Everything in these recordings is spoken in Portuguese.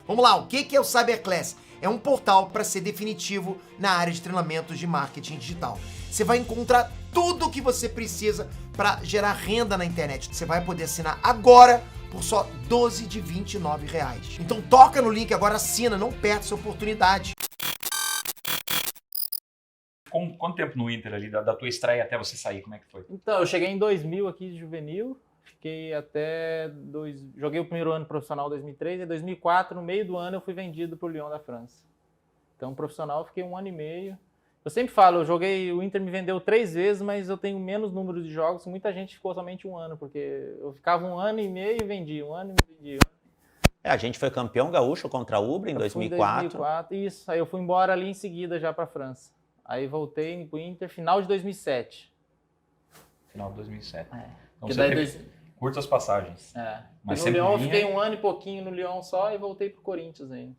Vamos lá, o que é o Cyberclass? É um portal para ser definitivo na área de treinamentos de marketing digital. Você vai encontrar tudo o que você precisa para gerar renda na internet. Você vai poder assinar agora por só R$12 de R$29. Então toca no link agora, assina, não perde essa oportunidade. Quanto tempo no Inter ali, da tua estreia até você sair, como é que foi? Então, eu cheguei em 2000 aqui de juvenil, fiquei até... Joguei o primeiro ano profissional em 2003, e em 2004, no meio do ano, eu fui vendido para o Lyon da França. Então, profissional, fiquei 1 ano e meio. Eu sempre falo, o Inter me vendeu 3 vezes, mas eu tenho menos número de jogos, muita gente ficou somente 1 ano, porque eu ficava 1 ano e meio e vendia, 1 ano e vendia. A gente foi campeão gaúcho contra a Ubra em 2004. 2004, isso. Aí eu fui embora ali em seguida já para a França. Aí voltei pro Inter final de 2007. Final de 2007. É. Então você teve curtas passagens. É. Mas no Lyon eu fiquei 1 ano e pouquinho no Lyon só e voltei pro Corinthians aí.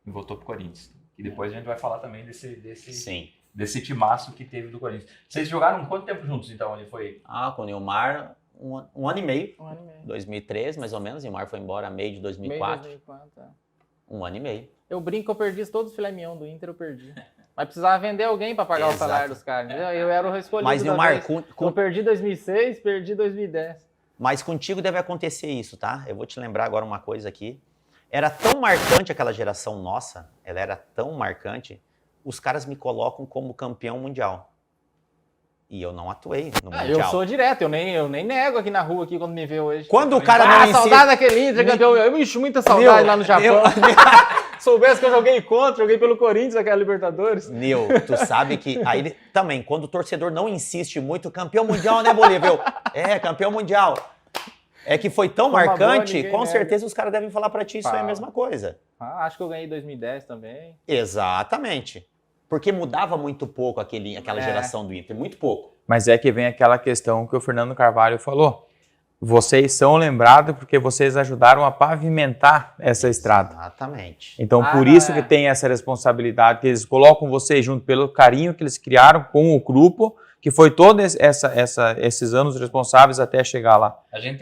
E voltou pro Corinthians. E depois a gente vai falar também desse timaço que teve do Corinthians. Vocês jogaram quanto tempo juntos então? Ele foi... Com o Nilmar, um ano e meio. 1 ano e meio. 2003, mais ou menos. O Nilmar foi embora meio de 2004. Meio de 2004, é. 1 ano e meio. Eu brinco que eu perdi todos os filé mignon do Inter, eu perdi. Mas precisava vender alguém para pagar o salário dos caras, entendeu? Eu era o escolhido. Mas, Nilmar, eu perdi 2006, perdi 2010. Mas contigo deve acontecer isso, tá? Eu vou te lembrar agora uma coisa aqui. Era tão marcante aquela geração nossa, ela era tão marcante, os caras me colocam como campeão mundial. E eu não atuei no Mundial. Eu sou direto, eu nem nego aqui na rua aqui quando me vê hoje. Quando o cara não insiste... saudade daquele Inter, campeão. Eu encho muita saudade lá no Japão. Soubesse que eu joguei contra, joguei pelo Corinthians, aquela Libertadores. Nil, tu sabe que aí também, quando o torcedor não insiste muito, campeão mundial, né, Bolívia? Campeão mundial. É que foi tão marcante, com certeza os caras devem falar pra ti, isso é a mesma coisa. Acho que eu ganhei em 2010 também. Exatamente. Porque mudava muito pouco aquela geração do Inter, muito pouco. Mas é que vem aquela questão que o Fernando Carvalho falou. Vocês são lembrados porque vocês ajudaram a pavimentar essa estrada. Exatamente. Então, por isso que tem essa responsabilidade, que eles colocam vocês junto pelo carinho que eles criaram com o grupo, que foi todos esses anos responsáveis até chegar lá. A gente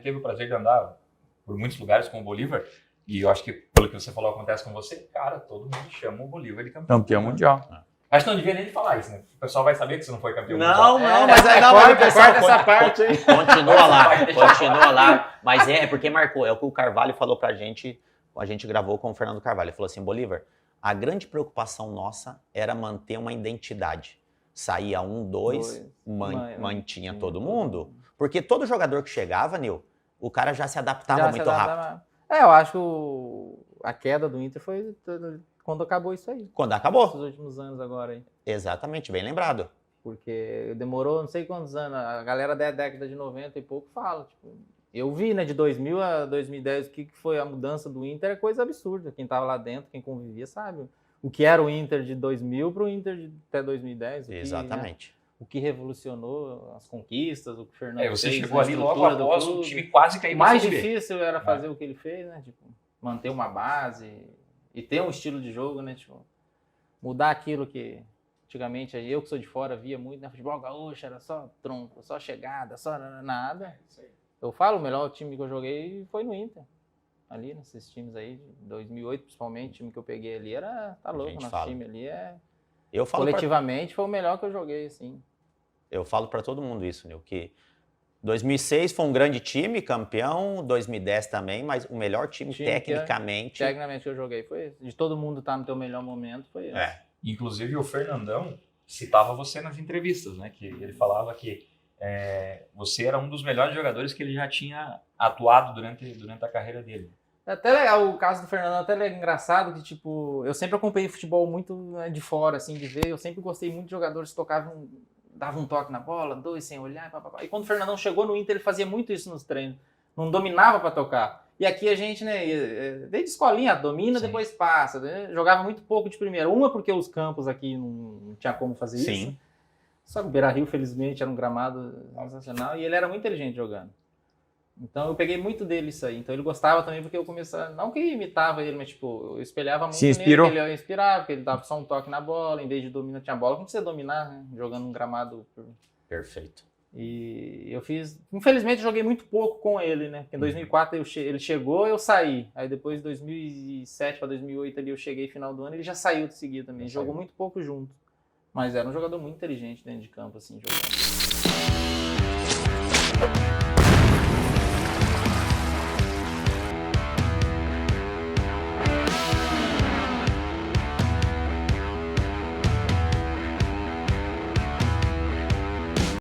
teve o prazer de andar por muitos lugares com o Bolívar, e eu acho que, pelo que você falou, acontece com você, cara, todo mundo chama o Bolívar de campeão. Campeão mundial. Acho que não devia nem falar isso, né? O pessoal vai saber que você não foi campeão mundial. Mas corta essa parte aí. Continua lá. Mas é porque marcou, é o que o Carvalho falou pra gente, a gente gravou com o Fernando Carvalho, ele falou assim, Bolívar, a grande preocupação nossa era manter uma identidade. Saía 1, 2, mantinha todo mundo, porque todo jogador que chegava, Nil, o cara já se adaptava muito rápido. Eu acho que a queda do Inter foi quando acabou isso aí. Quando acabou. Nos últimos anos agora aí. Exatamente, bem lembrado. Porque demorou não sei quantos anos, a galera da década de 90 e pouco fala, tipo, eu vi, né, de 2000 a 2010, o que foi a mudança do Inter é coisa absurda. Quem tava lá dentro, quem convivia, sabe o que era o Inter de 2000 para o Inter até 2010. Exatamente. O que revolucionou as conquistas, o que o Fernando fez. Você chegou ali logo após o time quase cair. O mais difícil era fazer o que ele fez, né, tipo, manter uma base e ter um estilo de jogo, né, tipo, mudar aquilo que antigamente eu que sou de fora via muito, né, futebol gaúcho era só tronco, só chegada, só nada. Eu falo, o melhor time que eu joguei foi no Inter. Ali, nesses times aí, de 2008 principalmente, o time que eu peguei ali tá louco, nosso time ali coletivamente foi o melhor que eu joguei, assim. Eu falo pra todo mundo isso, Nil, que 2006 foi um grande time, campeão, 2010 também, mas o melhor time tecnicamente... Tecnicamente que eu joguei foi esse. De todo mundo estar no teu melhor momento foi esse. Inclusive o Fernandão citava você nas entrevistas, né? Que ele falava que você era um dos melhores jogadores que ele já tinha atuado durante a carreira dele. É até legal o caso do Fernandão, até é engraçado que, tipo, eu sempre acompanhei futebol muito de fora, assim, de ver. Eu sempre gostei muito de jogadores que tocavam, davam um toque na bola, 2 sem olhar, papapá. E quando o Fernandão chegou no Inter, ele fazia muito isso nos treinos. Não dominava para tocar. E aqui a gente, né, desde escolinha, domina, depois passa. Né? Jogava muito pouco de primeira. Uma porque os campos aqui não tinha como fazer isso. Só que o Beira-Rio, felizmente, era um gramado sensacional e ele era muito inteligente jogando. Então eu peguei muito dele isso aí. Então ele gostava também porque eu comecei, não que imitava ele, mas tipo, eu espelhava muito nele, que ele inspirava, porque ele dava só um toque na bola, em vez de dominar, tinha bola, como você dominar, né? Jogando um gramado. Perfeito. E eu fiz... Infelizmente, joguei muito pouco com ele, né? Porque em 2004 ele chegou, eu saí. Aí depois, de 2007 para 2008, ali eu cheguei final do ano, ele já saiu de seguida também. Jogou muito pouco junto. Mas era um jogador muito inteligente dentro de campo, assim, jogando.